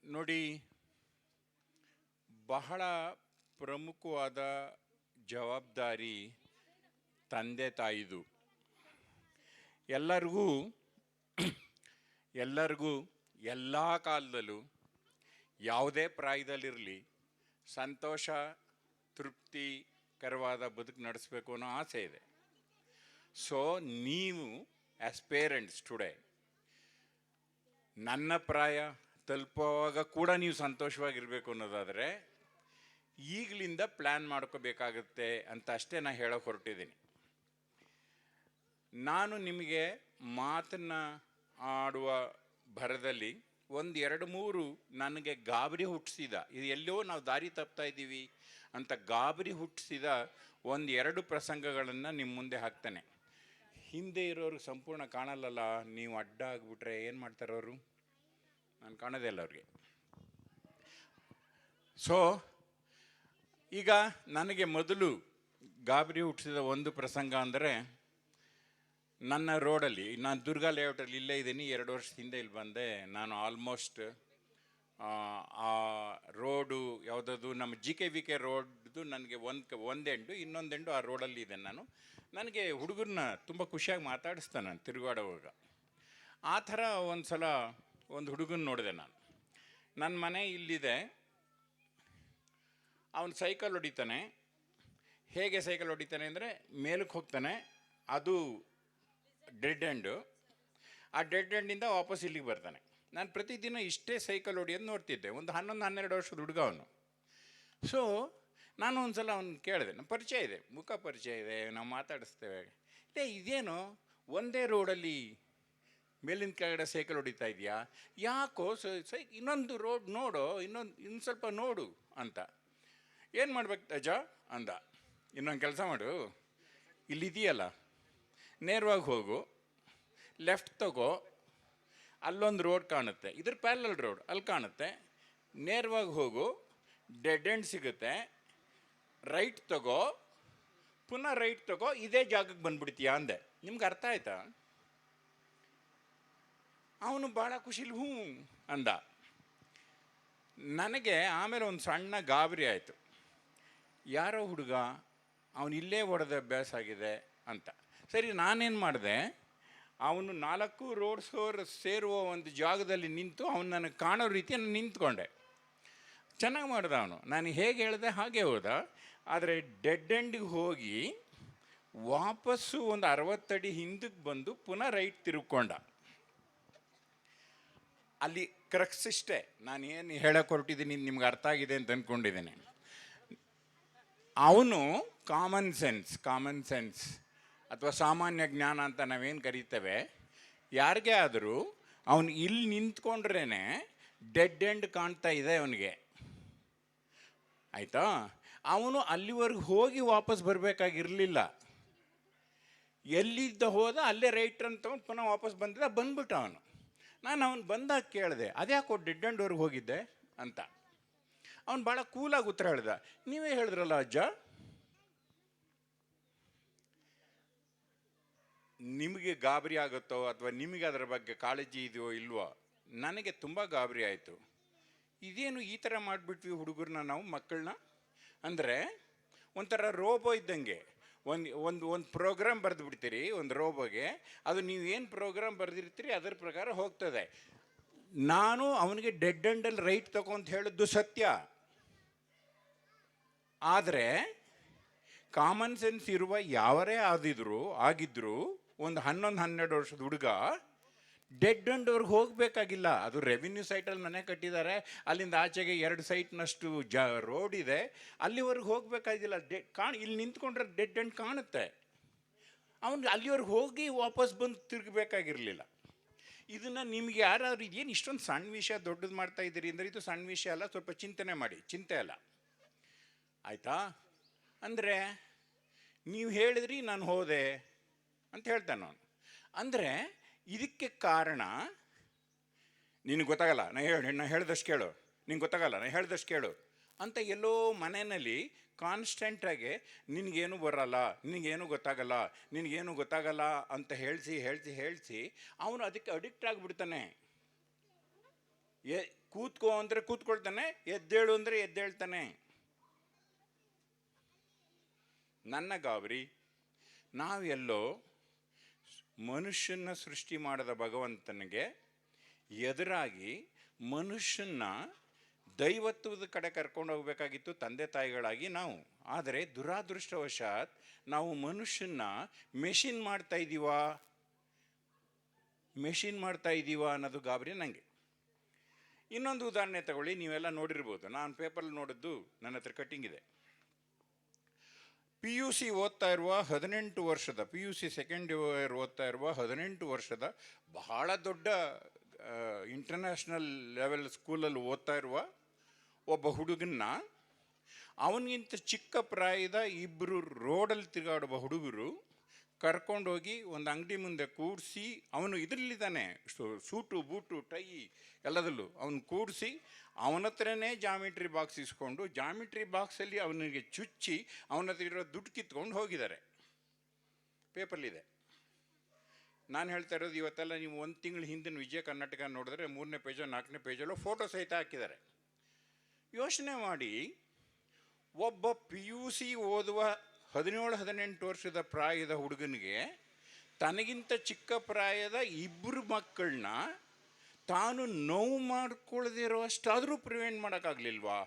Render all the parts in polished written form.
ನೋಡಿ, ಬಹಳ ಪ್ರಮುಖವಾದ ಜವಾಬ್ದಾರಿ ತಂದೆ ತಾಯಿದು. ಎಲ್ಲರಿಗೂ ಎಲ್ಲರಿಗೂ ಎಲ್ಲ ಕಾಲದಲ್ಲೂ ಯಾವುದೇ ಪ್ರಾಯದಲ್ಲಿರಲಿ ಸಂತೋಷ ತೃಪ್ತಿಕರವಾದ ಬದುಕು ನಡೆಸಬೇಕು ಅನ್ನೋ ಆಸೆ ಇದೆ. ಸೊ ನೀವು ಆ್ಯಸ್ ಪೇರೆಂಟ್ಸ್ ಟುಡೇ ನನ್ನ ಪ್ರಾಯ ತಲುಪುವಾಗ ಕೂಡ ನೀವು ಸಂತೋಷವಾಗಿರಬೇಕು ಅನ್ನೋದಾದರೆ ಈಗಲಿಂದ ಪ್ಲ್ಯಾನ್ ಮಾಡ್ಕೋಬೇಕಾಗುತ್ತೆ ಅಂತ ಅಷ್ಟೇ ನಾನು ಹೇಳೋಕೆ ಹೊರಟಿದ್ದೀನಿ. ನಾನು ನಿಮಗೆ ಮಾತನ್ನು ಆಡುವ ಭರದಲ್ಲಿ ಒಂದು ಎರಡು ಮೂರು ನನಗೆ ಗಾಬರಿ ಹುಟ್ಟಿಸಿದ, ಇದು ಎಲ್ಲೋ ನಾವು ದಾರಿ ತಪ್ತಾ ಇದ್ದೀವಿ ಅಂತ ಗಾಬರಿ ಹುಟ್ಟಿಸಿದ ಒಂದು ಎರಡು ಪ್ರಸಂಗಗಳನ್ನು ನಿಮ್ಮ ಮುಂದೆ ಹಾಕ್ತಾನೆ. ಹಿಂದೆ ಇರೋರಿಗೆ ಸಂಪೂರ್ಣ ಕಾಣಲ್ಲಲ್ಲ, ನೀವು ಅಡ್ಡ ಆಗಿಬಿಟ್ರೆ ಏನು ಮಾಡ್ತಾರೆ ಅವರು? ನಾನು ಕಾಣೋದೇ ಇಲ್ಲ ಅವ್ರಿಗೆ. ಸೊ ಈಗ ನನಗೆ ಮೊದಲು ಗಾಬರಿ ಹುಟ್ಟಿಸಿದ ಒಂದು ಪ್ರಸಂಗ ಅಂದರೆ, ನನ್ನ ರೋಡಲ್ಲಿ, ನಾನು ದುರ್ಗಾ ಲೇಔಟಲ್ಲಿ ಇಲ್ಲೇ ಇದ್ದೀನಿ, 2 ವರ್ಷದ ಹಿಂದೆ ಇಲ್ಲಿ ಬಂದೆ. ನಾನು ಆಲ್ಮೋಸ್ಟ್ ಆ ರೋಡು ಯಾವುದದು ನಮ್ಮ JKVK ರೋಡ್ದು ನನಗೆ ಒಂದು ಎಂಡು, ಇನ್ನೊಂದು ಎಂಡು ಆ ರೋಡಲ್ಲಿ ಇದೆ. ನನಗೆ ಹುಡುಗರನ್ನ ತುಂಬ ಖುಷಿಯಾಗಿ ಮಾತಾಡಿಸ್ತಾನೆ ನಾನು ತಿರುಗಾಡುವಾಗ. ಆ ಥರ ಒಂದು ಸಲ ಒಂದು ಹುಡುಗನ ನೋಡಿದೆ ನಾನು. ನನ್ನ ಮನೆ ಇಲ್ಲಿದೆ, ಅವನು ಸೈಕಲ್ ಹೊಡಿತಾನೆ. ಹೇಗೆ ಸೈಕಲ್ ಹೊಡಿತಾನೆ ಅಂದರೆ, ಮೇಲಕ್ಕೆ ಹೋಗ್ತಾನೆ, ಅದು ಡೆಡ್ ಎಂಡು, ಆ ಡೆಡ್ ಎಂಡಿಂದ ವಾಪಸ್ ಇಲ್ಲಿಗೆ ಬರ್ತಾನೆ. ನಾನು ಪ್ರತಿದಿನ ಇಷ್ಟೇ ಸೈಕಲ್ ಹೊಡಿಯೋದು ನೋಡ್ತಿದ್ದೆ. ಒಂದು 11-12 ವರ್ಷದ ಹುಡುಗ ಅವನು. ಸೊ ನಾನು ಒಂದು ಸಲ ಅವ್ನು ಕೇಳಿದೆ, ನಮ್ಮ ಪರಿಚಯ ಇದೆ, ಮುಖ ಪರಿಚಯ ಇದೆ, ನಾವು ಮಾತಾಡಿಸ್ತೇವೆ. ಇದೇನು ಒಂದೇ ರೋಡಲ್ಲಿ ಮೇಲಿನ ಕೆಳಗಡೆ ಸೈಕಲ್ ಹೊಡಿತಾ ಇದೆಯಾ, ಯಾಕೋ ಇನ್ನೊಂದು ರೋಡ್ ನೋಡು, ಇನ್ನು ಸ್ವಲ್ಪ ನೋಡು ಅಂತ. ಏನು ಮಾಡ್ಬೇಕು ಅಜ್ಜ ಅಂದ. ಇನ್ನೊಂದು ಕೆಲಸ ಮಾಡು, ಇಲ್ಲಿದೆಯಲ್ಲ ನೇರವಾಗಿ ಹೋಗು, ಲೆಫ್ಟ್ ತಗೋ, ಅಲ್ಲೊಂದು ರೋಡ್ ಕಾಣುತ್ತೆ, ಇದ್ರ ಪ್ಯಾರಲಲ್ ರೋಡ್ ಅಲ್ಲಿ ಕಾಣುತ್ತೆ, ನೇರವಾಗಿ ಹೋಗು, ಡೆಡ್ ಎಂಡ್ ಸಿಗುತ್ತೆ, ರೈಟ್ ತಗೋ, ಪುನಃ ರೈಟ್ ತಗೋ, ಇದೇ ಜಾಗಕ್ಕೆ ಬಂದ್ಬಿಡ್ತೀಯಾ ಅಂದೆ. ನಿಮ್ಗೆ ಅರ್ಥ ಆಯ್ತಾ? ಅವನು ಭಾಳ ಖುಷಿಲಿ ಹ್ಞೂ ಅಂದ. ನನಗೆ ಆಮೇಲೆ ಒಂದು ಸಣ್ಣ ಗಾಬರಿ ಆಯಿತು. ಯಾರೋ ಹುಡುಗ ಅವನು ಇಲ್ಲೇ ಹೊಡೆದ ಅಭ್ಯಾಸ ಆಗಿದೆ ಅಂತ. ಸರಿ, ನಾನೇನು ಮಾಡಿದೆ, ಅವನು 4 ರೋಡ್ ಸೇರುವ ಒಂದು ಜಾಗದಲ್ಲಿ ನಿಂತು ಅವನು ನನಗೆ ಕಾಣೋ ರೀತಿ ನಾನು ನಿಂತ್ಕೊಂಡೆ. ಚೆನ್ನಾಗಿ ಮಾಡ್ದೆ ಅವನು. ನಾನು ಹೇಗೆ ಹೇಳಿದೆ ಹಾಗೆ ಹೋದ. ಆದರೆ ಡೆಡ್ ಎಂಡಿಗೆ ಹೋಗಿ ವಾಪಸ್ಸು ಒಂದು 60 ಅಡಿ ಹಿಂದಕ್ಕೆ ಬಂದು ಪುನಃ ರೈಟ್ ತಿರುಗ್ಕೊಂಡ. ಅಲ್ಲಿ ಕ್ರಕ್ಸ್ ಇಷ್ಟೇ. ನಾನು ಏನು ಹೇಳಕ್ಕೆ ಹೊರಟಿದ್ದೀನಿ ನಿಮ್ಗೆ ಅರ್ಥ ಆಗಿದೆ ಅಂತ ಅಂದ್ಕೊಂಡಿದ್ದೀನಿ. ಅವನು ಕಾಮನ್ ಸೆನ್ಸ್ ಅಥವಾ ಸಾಮಾನ್ಯ ಜ್ಞಾನ ಅಂತ ನಾವೇನು ಕರಿತೇವೆ, ಯಾರಿಗೇ ಆದರೂ ಅವನು ಇಲ್ಲಿ ನಿಂತ್ಕೊಂಡ್ರೇ ಡೆಡ್ ಎಂಡ್ ಕಾಣ್ತಾ ಇದೆ ಅವನಿಗೆ, ಆಯಿತಾ? ಅವನು ಅಲ್ಲಿವರೆಗೆ ಹೋಗಿ ವಾಪಸ್ ಬರಬೇಕಾಗಿರಲಿಲ್ಲ. ಎಲ್ಲಿದ್ದ ಹೋದ ಅಲ್ಲೇ ರೈಟ್ ಅಂತ ಪುನಃ ವಾಪಸ್ ಬಂದ್ಬಿಟ್ಟ ಅವನು. ನಾನು ಅವನು ಬಂದಾಗ ಕೇಳಿದೆ, ಅದ್ಯಾಕೋ ಡೆಡ್ ಎಂಡ್ವರೆಗೆ ಹೋಗಿದ್ದೆ ಅಂತ. ಅವನು ಭಾಳ ಕೂಲಾಗಿ ಉತ್ತರ ಹೇಳ್ದ, ನೀವೇ ಹೇಳಿದ್ರಲ್ಲ ಅಜ್ಜ. ನಿಮಗೆ ಗಾಬರಿ ಆಗುತ್ತೋ ಅಥವಾ ನಿಮಗೆ ಅದರ ಬಗ್ಗೆ ಕಾಳಜಿ ಇದೆಯೋ ಇಲ್ವೋ, ನನಗೆ ತುಂಬ ಗಾಬರಿ ಆಯಿತು. ಇದೇನು ಈ ಥರ ಮಾಡಿಬಿಟ್ವಿ ಹುಡುಗರನ್ನ, ನಾವು ಮಕ್ಕಳನ್ನ. ಅಂದರೆ ಒಂಥರ ರೋಬೋ ಇದ್ದಂಗೆ. ಒಂದು ಪ್ರೋಗ್ರಾಮ್ ಬರೆದು ಬಿಡ್ತೀರಿ ಒಂದು ರೋಬೋಗೆ, ಅದು ನೀವೇನು ಪ್ರೋಗ್ರಾಮ್ ಬರೆದಿರ್ತೀರಿ ಅದರ ಪ್ರಕಾರ ಹೋಗ್ತದೆ. ನಾನು ಅವನಿಗೆ ಡೆಡ್ ಎಂಡಲ್ಲಿ ರೈಟ್ ತಗೋ ಅಂತ ಹೇಳಿದ್ದು ಸತ್ಯ. ಆದರೆ ಕಾಮನ್ ಸೆನ್ಸ್ ಇರುವ ಯಾವರೇ ಆಗಿದ್ರು ಒಂದು 11-12 ವರ್ಷದ ಹುಡುಗ ಡೆಡ್ ಎಂಡ್ವರೆಗೆ ಹೋಗಬೇಕಾಗಿಲ್ಲ. ಅದು ರೆವಿನ್ಯೂ ಸೈಟಲ್ಲಿ ಮನೆ ಕಟ್ಟಿದ್ದಾರೆ, ಅಲ್ಲಿಂದ ಆಚೆಗೆ 2 ಸೈಟ್ನಷ್ಟು ರೋಡ್ ಇದೆ, ಅಲ್ಲಿವರೆಗೆ ಹೋಗಬೇಕಾಗಿಲ್ಲ. ಇಲ್ಲಿ ನಿಂತ್ಕೊಂಡ್ರೆ ಡೆಡ್ ಎಂಡ್ ಕಾಣುತ್ತೆ. ಅವನು ಅಲ್ಲಿವರೆಗೆ ಹೋಗಿ ವಾಪಸ್ ಬಂದು ತಿರುಗಬೇಕಾಗಿರಲಿಲ್ಲ. ಇದನ್ನು ನಿಮ್ಗೆ ಯಾರಾದ್ರು ಇದೇನು ಇಷ್ಟೊಂದು ಸಣ್ಣ ವಿಷಯ ದೊಡ್ಡದು ಮಾಡ್ತಾ ಇದ್ದೀರಿ ಅಂದರೆ, ಇದು ಸಣ್ಣ ವಿಷಯ ಅಲ್ಲ, ಸ್ವಲ್ಪ ಚಿಂತನೆ ಮಾಡಿ, ಚಿಂತೆ ಅಲ್ಲ, ಆಯಿತಾ? ಅಂದರೆ ನೀವು ಹೇಳಿದ್ರಿ ನಾನು ಹೋದೆ ಅಂತ ಹೇಳ್ತಾನೆ ಅವನು. ಅಂದರೆ ಇದಕ್ಕೆ ಕಾರಣ ನಿನಗೆ ಗೊತ್ತಾಗಲ್ಲ, ನಾನು ಹೇಳ್ದಷ್ಟು ಕೇಳು, ನಿಂಗೆ ಗೊತ್ತಾಗಲ್ಲ, ನಾನು ಹೇಳ್ದಷ್ಟು ಕೇಳು ಅಂತ ಎಲ್ಲೋ ಮನೆಯಲ್ಲಿ ಕಾನ್ಸ್ಟೆಂಟಾಗಿ ನಿನಗೇನು ಬರಲ್ಲ, ನಿನಗೇನು ಗೊತ್ತಾಗಲ್ಲ ಅಂತ ಹೇಳಿಸಿ ಅವನು ಅದಕ್ಕೆ ಅಡಿಕ್ಟ್ ಆಗಿಬಿಡ್ತಾನೆ. ಕೂತ್ಕೋ ಅಂದರೆ ಕೂತ್ಕೊಳ್ತಾನೆ, ಎದ್ದೇಳು ಅಂದರೆ ಎದ್ದೇಳ್ತಾನೆ. ನನ್ನ ಗಾಬರಿ, ನಾವೆಲ್ಲೋ ಮನುಷ್ಯನ ಸೃಷ್ಟಿ ಮಾಡಿದ ಭಗವಂತನಿಗೆ ಎದುರಾಗಿ ಮನುಷ್ಯನ ದೈವತ್ವದ ಕಡೆ ಕರ್ಕೊಂಡು ಹೋಗ್ಬೇಕಾಗಿತ್ತು ತಂದೆ ತಾಯಿಗಳಾಗಿ ನಾವು. ಆದರೆ ದುರಾದೃಷ್ಟವಶಾತ್ ನಾವು ಮನುಷ್ಯನ ಮೆಷಿನ್ ಮಾಡ್ತಾ ಇದ್ದೀವಾ ಅನ್ನೋದು ಗಾಬರಿ ನನಗೆ. ಇನ್ನೊಂದು ಉದಾಹರಣೆ ತಗೊಳ್ಳಿ, ನೀವೆಲ್ಲ ನೋಡಿರ್ಬೋದು, ನಾನು ಪೇಪರಲ್ಲಿ ನೋಡಿದ್ದು, ನನ್ನ ಹತ್ರ ಕಟ್ಟಿಂಗ್ ಇದೆ. PUC ಓದ್ತಾ ಇರುವ 18 ವರ್ಷದ, PUC ಸೆಕೆಂಡ್ ಇಯರ್ ಓದ್ತಾ ಇರುವ 18 ವರ್ಷದ ಬಹಳ ದೊಡ್ಡ ಇಂಟರ್ನ್ಯಾಷನಲ್ ಲೆವೆಲ್ ಸ್ಕೂಲಲ್ಲಿ ಓದ್ತಾ ಇರುವ ಒಬ್ಬ ಹುಡುಗನ್ನ ಅವನಿಗಿಂತ ಚಿಕ್ಕ ಪ್ರಾಯದ ಇಬ್ಬರು ರೋಡಲ್ಲಿ ತಿರುಗಾಡುವ ಹುಡುಗರು ಕರ್ಕೊಂಡೋಗಿ ಒಂದು ಅಂಗಡಿ ಮುಂದೆ ಕೂಡಿಸಿ, ಅವನು ಇದರಲ್ಲಿದ್ದಾನೆ, ಸೂಟು ಬೂಟು ಟೈ ಎಲ್ಲದಲ್ಲೂ ಅವನು ಕೂಡಿಸಿ, ಅವನ ಹತ್ರನೇ ಜಾಮಿಟ್ರಿ ಬಾಕ್ಸ್ ಇಸ್ಕೊಂಡು ಜಾಮಿಟ್ರಿ ಬಾಕ್ಸಲ್ಲಿ ಅವನಿಗೆ ಚುಚ್ಚಿ ಅವನ ಹತ್ರ ಇರೋ ದುಡ್ಡು ಕಿತ್ಕೊಂಡು ಹೋಗಿದ್ದಾರೆ. ಪೇಪರ್ಲಿದೆ. ನಾನು ಹೇಳ್ತಾ ಇರೋದು, ಇವತ್ತೆಲ್ಲ ನೀವು 1 ತಿಂಗಳ ಹಿಂದಿನ ವಿಜಯ ಕರ್ನಾಟಕ ನೋಡಿದ್ರೆ 3ನೇ ಪೇಜೋ 4ನೇ ಪೇಜಲ್ಲೋ ಫೋಟೋ ಸಹಿತ ಹಾಕಿದ್ದಾರೆ. ಯೋಚನೆ ಮಾಡಿ, ಒಬ್ಬ PUC ಓದುವ 17-18 ವರ್ಷದ ಪ್ರಾಯದ ಹುಡುಗನಿಗೆ ತನಗಿಂತ ಚಿಕ್ಕ ಪ್ರಾಯದ ಇಬ್ಬರು ಮಕ್ಕಳನ್ನ ತಾನು ನೋವು ಮಾಡ್ಕೊಳ್ಳದಿರೋ ಅಷ್ಟಾದರೂ ಪ್ರಿವೆಂಟ್ ಮಾಡೋಕ್ಕಾಗಲಿಲ್ವಾ?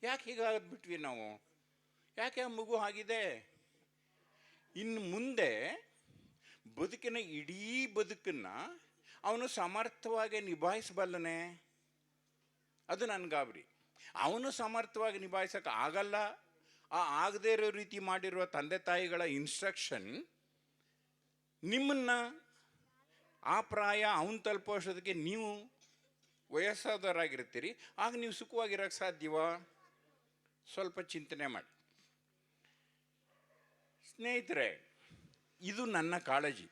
ಯಾಕೆ ಹೀಗಾಗ್ಬಿಟ್ವಿ ನಾವು? ಯಾಕೆ ಆ ಮಗು ಆಗಿದೆ? ಇನ್ನು ಮುಂದೆ ಬದುಕಿನ ಇಡೀ ಬದುಕನ್ನು ಅವನು ಸಮರ್ಥವಾಗಿ ನಿಭಾಯಿಸಬಲ್ಲನೆ? ಅದು ನನ್ನ ಗಾಬರಿ. ಅವನು ಸಮರ್ಥವಾಗಿ ನಿಭಾಯಿಸೋಕೆ ಆಗಲ್ಲ. ಆಗದೇ ಇರೋ ರೀತಿ ಮಾಡಿರುವ ತಂದೆ ತಾಯಿಗಳ ಇನ್ಸ್ಟ್ರಕ್ಷನ್ ನಿಮ್ಮನ್ನು ಆ ಪ್ರಾಯ ಅವನು ತಲುಪೋಷ್ಟೊತ್ತಿಗೆ ನೀವು ವಯಸ್ಸಾದವರಾಗಿರ್ತೀರಿ. ಆಗ ನೀವು ಸುಖವಾಗಿರೋಕ್ಕೆ ಸಾಧ್ಯವಾ? ಸ್ವಲ್ಪ ಚಿಂತನೆ ಮಾಡಿ ಸ್ನೇಹಿತರೆ. ಇದು ನನ್ನ ಕಾಳಜಿ.